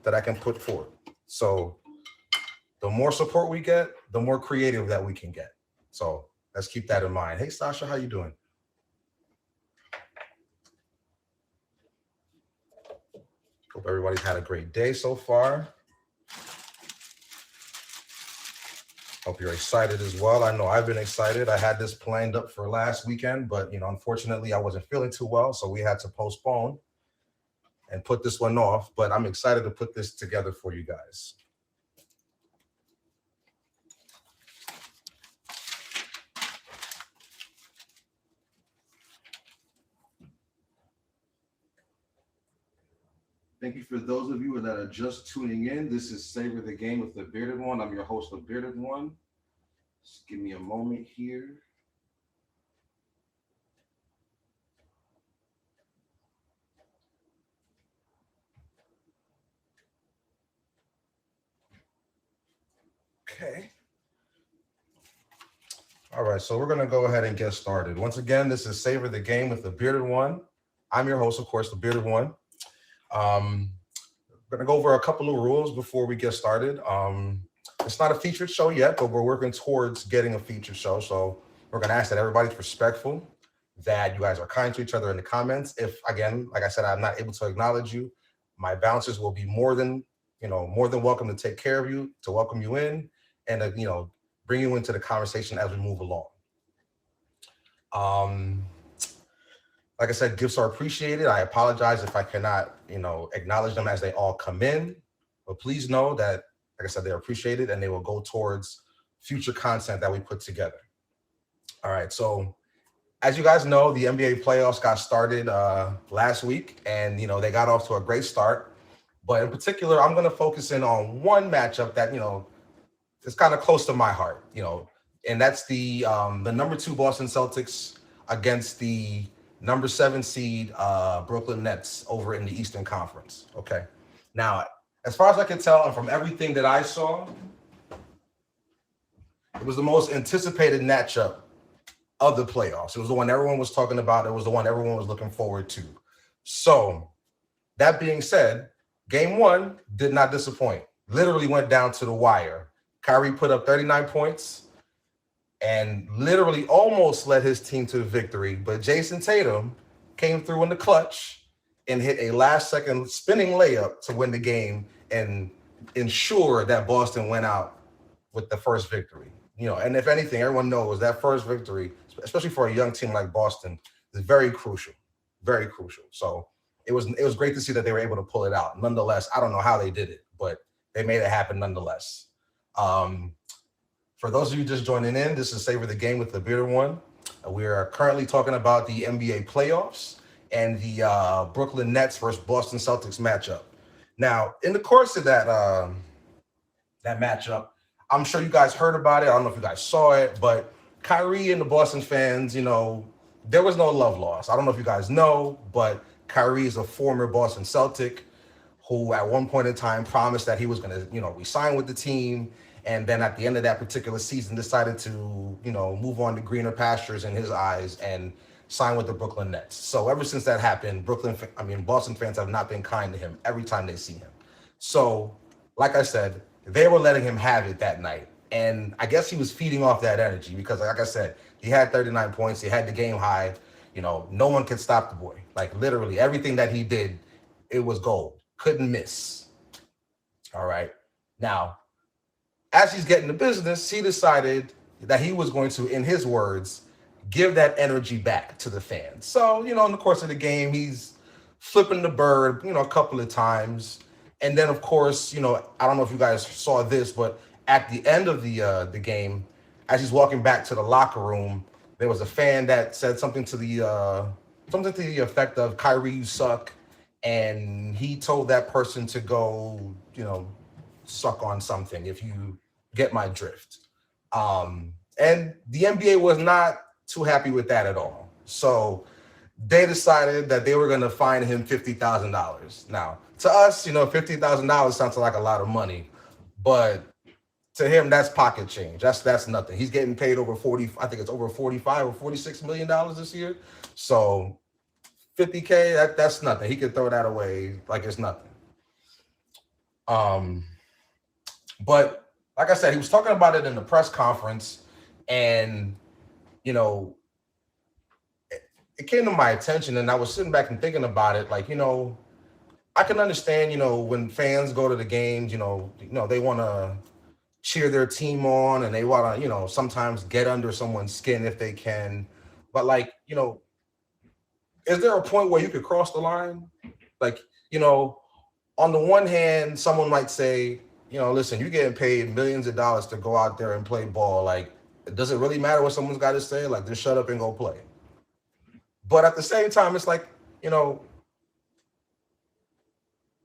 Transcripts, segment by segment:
that I can put forth. So the more support we get, the more creative that we can get. So let's keep that in mind. Hey, Sasha, how you doing? Hope everybody's had a great day so far. Hope you're excited as well. I know I've been excited. I had this planned up for last weekend, but unfortunately, I wasn't feeling too well, so we had to postpone and put this one off. But I'm excited to put this together for you guys. Thank you for those of you that are just tuning in. This is Savor the Game with the Bearded One. I'm your host, the Bearded One. Just give me a moment here. Okay. All right, so we're going to go ahead and get started. Once again, this is Savor the Game with the Bearded One. I'm your host, of course, the Bearded One. I'm going to go over a couple of rules before we get started. It's not a featured show yet, but we're working towards getting a featured show. So we're going to ask that everybody's respectful, that you guys are kind to each other in the comments. If, again, like I said, I'm not able to acknowledge you, my bouncers will be more than welcome to take care of you, to welcome you in, and bring you into the conversation as we move along. Like I said, gifts are appreciated. I apologize if I cannot, acknowledge them as they all come in. But please know that, like I said, they're appreciated and they will go towards future content that we put together. All right. So as you guys know, the NBA playoffs got started last week, and, they got off to a great start. But in particular, I'm going to focus in on one matchup that, it's kind of close to my heart, and that's the number 2 Boston Celtics against the number 7 seed Brooklyn Nets over in the Eastern Conference. Okay. Now, as far as I can tell, and from everything that I saw, it was the most anticipated matchup of the playoffs. It was the one everyone was talking about. It was the one everyone was looking forward to. So that being said, game 1 did not disappoint. Literally went down to the wire. Kyrie put up 39 points and literally almost led his team to victory. But Jason Tatum came through in the clutch and hit a last-second spinning layup to win the game and ensure that Boston went out with the first victory. And if anything, everyone knows that first victory, especially for a young team like Boston, is very crucial, very crucial. So it was great to see that they were able to pull it out. Nonetheless, I don't know how they did it, but they made it happen nonetheless. For those of you just joining in, this is Savor the Game with the Bearded One. We are currently talking about the NBA playoffs and the Brooklyn Nets versus Boston Celtics matchup. Now, in the course of that matchup, I'm sure you guys heard about it. I don't know if you guys saw it, but Kyrie and the Boston fans, there was no love lost. I don't know if you guys know, but Kyrie is a former Boston Celtic who at one point in time promised that he was going to, re-sign with the team. And then at the end of that particular season, decided to, move on to greener pastures in his eyes and sign with the Brooklyn Nets. So ever since that happened, Boston fans have not been kind to him every time they see him. So, like I said, they were letting him have it that night. And I guess he was feeding off that energy because, like I said, he had 39 points. He had the game high. No one could stop the boy. Like, literally, everything that he did, it was gold. Couldn't miss. All right. Now, as he's getting the business, he decided that he was going to, in his words, give that energy back to the fans. So, in the course of the game, he's flipping the bird, a couple of times. And then, of course, I don't know if you guys saw this, but at the end of the game, as he's walking back to the locker room, there was a fan that said something to the effect of "Kyrie, you suck," and he told that person to go, suck on something, if you get my drift. And the NBA was not too happy with that at all. So they decided that they were going to fine him $50,000. Now, to us, $50,000 sounds like a lot of money, but to him, that's pocket change. That's nothing. He's getting paid over 40. I think it's over 45 or $46 million this year. So $50K, that's nothing. He could throw that away like it's nothing. Um, but like I said, he was talking about it in the press conference, and you know, it came to my attention, and I was sitting back and thinking about it. Like, I can understand, when fans go to the games, they want to cheer their team on, and they want to, sometimes get under someone's skin if they can. But like, is there a point where you could cross the line? Like, on the one hand, someone might say, listen, you're getting paid millions of dollars to go out there and play ball. Like, does it really matter what someone's got to say? Like, just shut up and go play. But at the same time, it's like,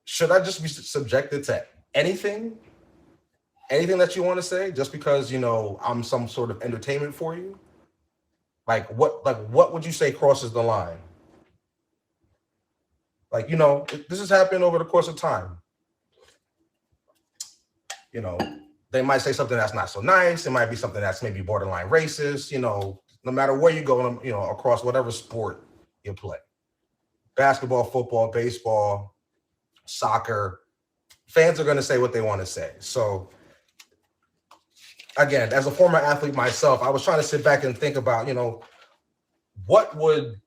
should I just be subjected to anything that you want to say just because, I'm some sort of entertainment for you? What would you say crosses the line? Like, this has happened over the course of time. They might say something that's not so nice. It might be something that's maybe borderline racist, no matter where you go, across whatever sport you play. Basketball, football, baseball, soccer, fans are going to say what they want to say. So again, as a former athlete myself, I was trying to sit back and think about, what would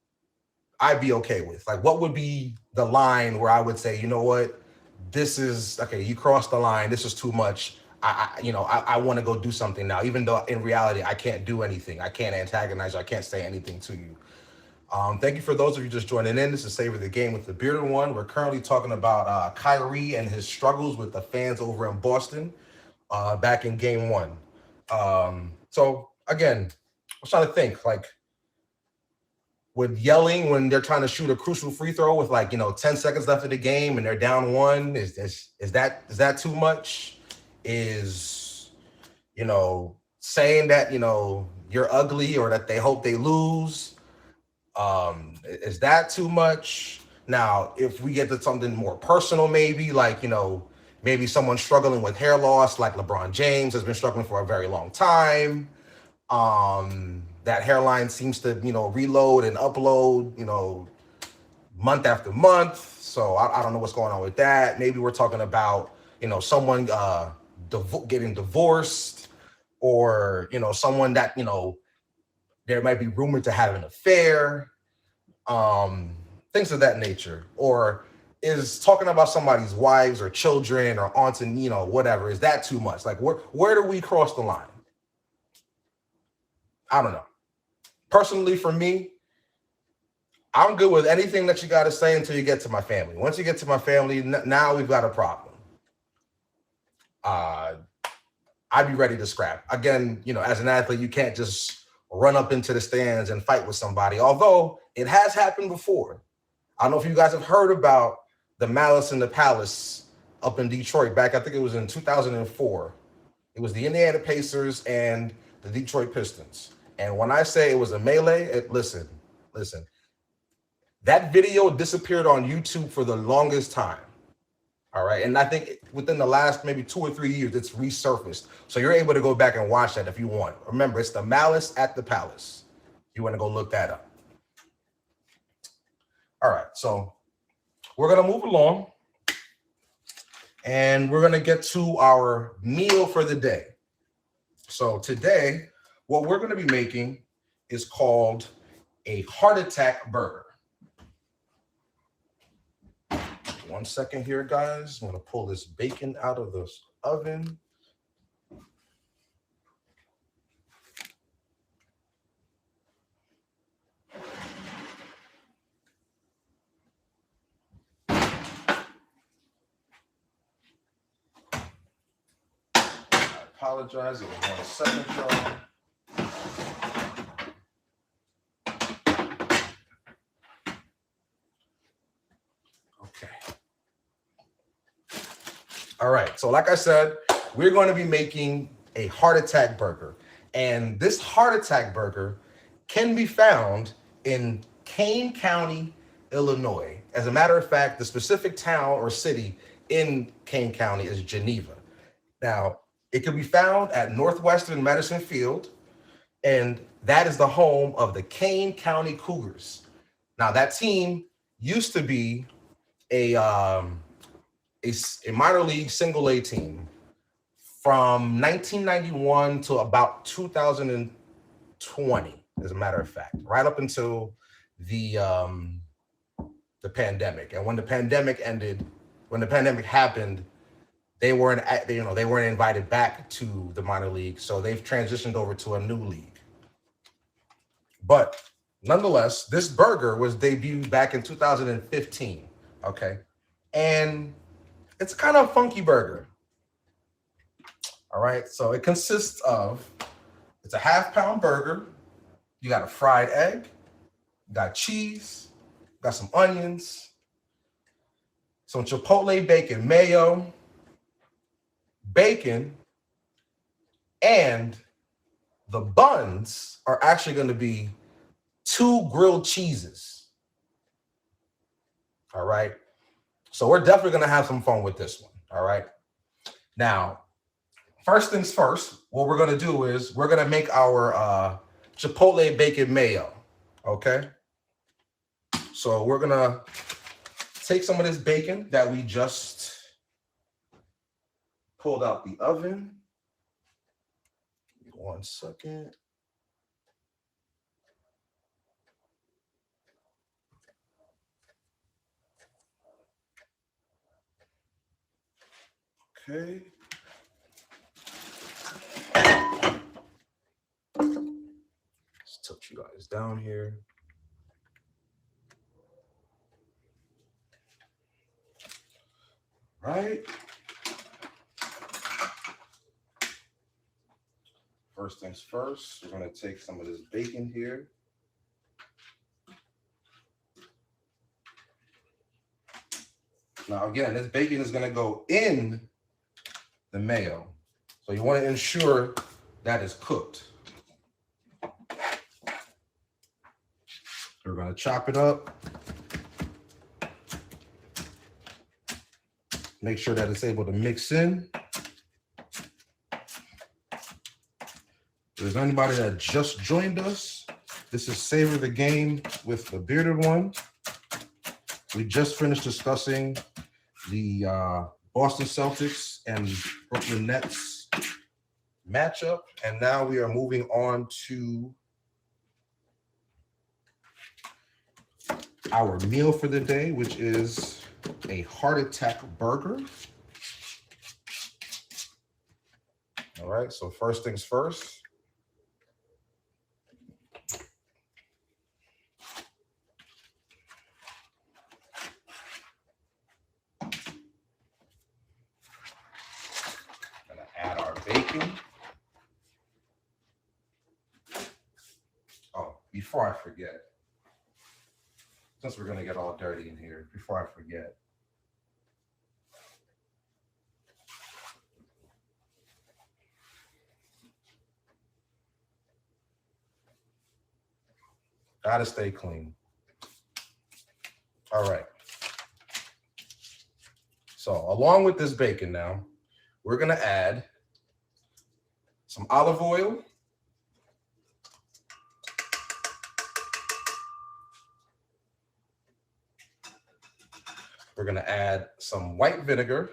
I be okay with? Like, what would be the line where I would say, you know what, this is okay. You crossed the line. This is too much. I want to go do something now, even though in reality, I can't do anything. I can't antagonize you. I can't say anything to you. Thank you for those of you just joining in. This is Savor the Game with the Bearded One. We're currently talking about Kyrie and his struggles with the fans over in Boston back in game one. So again, I was trying to think, like, with yelling when they're trying to shoot a crucial free throw with 10 seconds left of the game and they're down one, is that too much? Is saying that you're ugly or that they hope they lose, is that too much? Now, if we get to something more personal, maybe maybe someone struggling with hair loss, like LeBron James has been struggling for a very long time. That hairline seems to, reload and upload, month after month. So I don't know what's going on with that. Maybe we're talking about, someone getting divorced, or, someone that, there might be rumored to have an affair, things of that nature. Or is talking about somebody's wives or children or aunts and, whatever, is that too much? Like, where do we cross the line? I don't know. Personally, for me, I'm good with anything that you got to say until you get to my family. Once you get to my family, now we've got a problem. I'd be ready to scrap. Again, as an athlete, you can't just run up into the stands and fight with somebody, although it has happened before. I don't know if you guys have heard about the Malice in the Palace up in Detroit back, I think it was in 2004. It was the Indiana Pacers and the Detroit Pistons. And when I say it was a melee, listen, that video disappeared on YouTube for the longest time. All right. And I think within the last maybe 2 or 3 years, it's resurfaced. So you're able to go back and watch that if you want. Remember, it's the Malice at the Palace. You want to go look that up. All right. So we're going to move along. And we're going to get to our meal for the day. So today, what we're going to be making is called a heart attack burger. 1 second here, guys. I'm going to pull this bacon out of the oven. I apologize. It was 1 second, y'all. All right, so like I said, we're going to be making a heart attack burger. And this heart attack burger can be found in Kane County, Illinois. As a matter of fact, the specific town or city in Kane County is Geneva. Now, it can be found at Northwestern Medicine Field, and that is the home of the Kane County Cougars. Now, that team used to be a a minor league single A team from 1991 to about 2020, as a matter of fact, right up until the pandemic. And when the pandemic ended, when the pandemic happened, they weren't invited back to the minor league, so they've transitioned over to a new league. But nonetheless, this burger was debuted back in 2015. Okay, and it's kind of a funky burger. All right, so it consists of, it's a half-pound burger. You got a fried egg, you got cheese, you got some onions, some chipotle bacon mayo, bacon, and the buns are actually going to be 2 grilled cheeses. All right. So we're definitely going to have some fun with this one. All right. Now, first things first, what we're going to do is we're going to make our chipotle bacon mayo. Okay. So we're going to take some of this bacon that we just pulled out the oven. 1 second. Okay. Let's tilt you guys down here. Right. First things first, we're going to take some of this bacon here. Now, again, this bacon is going to go in the mayo. So you want to ensure that it's cooked. We're going to chop it up. Make sure that it's able to mix in. If there's anybody that just joined us, this is Savor the Game with the Bearded One. We just finished discussing the Boston Celtics and Brooklyn Nets matchup, and now we are moving on to our meal for the day, which is a heart attack burger. All right, so first things first. Gonna add our bacon. Oh, before I forget, since we're gonna get all dirty in here, before I forget, gotta stay clean. All right. So along with this bacon now, we're gonna add some olive oil. We're gonna add some white vinegar.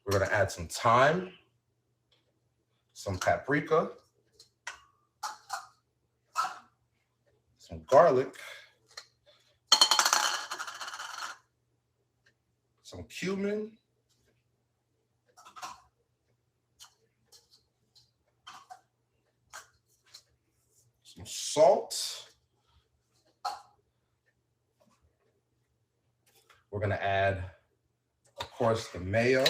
We're gonna add some thyme, some paprika, some garlic, some cumin, some salt. We're gonna add, of course, the mayo.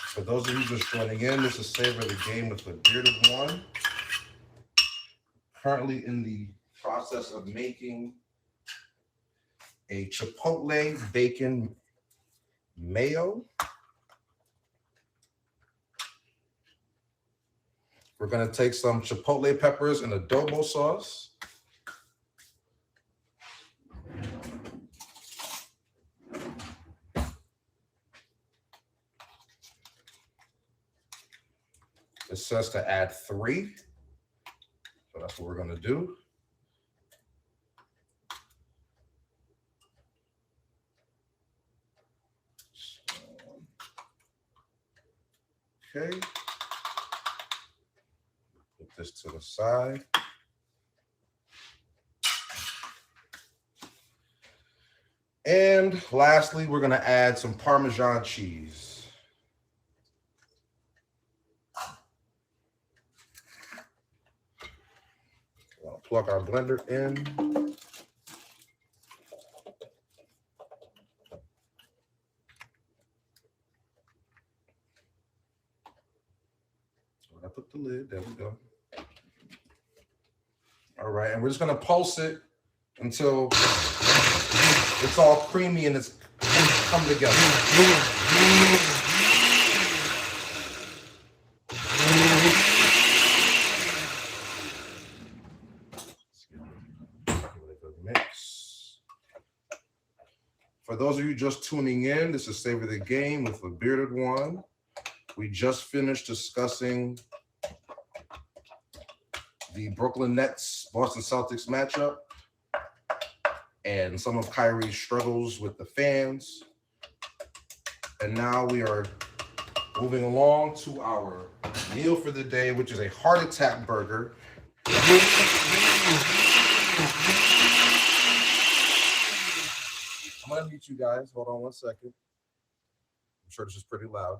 For those of you just joining in, this is Savor the Game with the Bearded One. Currently in the process of making a chipotle bacon mayo. We're gonna take some chipotle peppers and adobo sauce. It says to add 3. So that's what we're going to do. Okay. Put this to the side. And lastly, we're going to add some Parmesan cheese. We're going to plug our blender in. I put the lid, there we go. All right, and we're just going to pulse it until it's all creamy and it's come together. Mix. For those of you just tuning in, this is Savor the Game with the Bearded One. We just finished discussing the Brooklyn Nets Boston Celtics matchup and some of Kyrie's struggles with the fans. And now we are moving along to our meal for the day, which is a heart attack burger. I'm gonna mute you guys. Hold on one second. I'm sure this is pretty loud.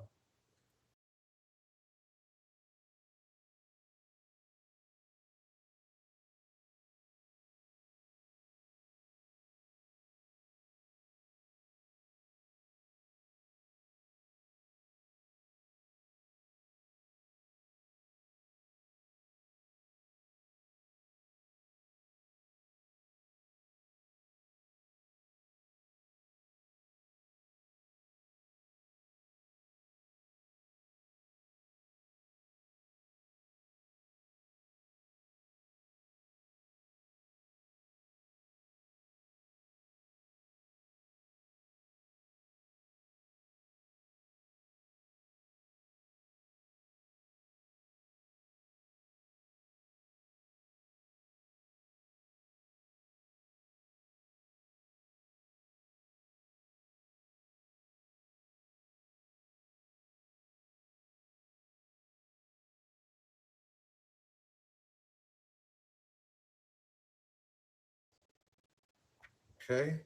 Okay.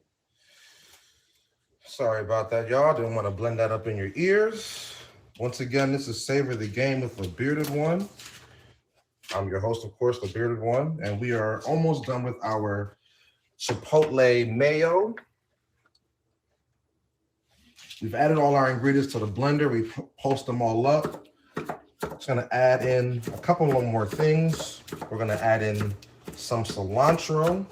Sorry about that, y'all. Didn't want to blend that up in your ears. Once again, this is Savor the Game with the Bearded One. I'm your host, of course, the Bearded One, and we are almost done with our Chipotle mayo. We've added all our ingredients to the blender. We pulsed them all up. Just gonna add in a couple of more things. We're gonna add in some cilantro.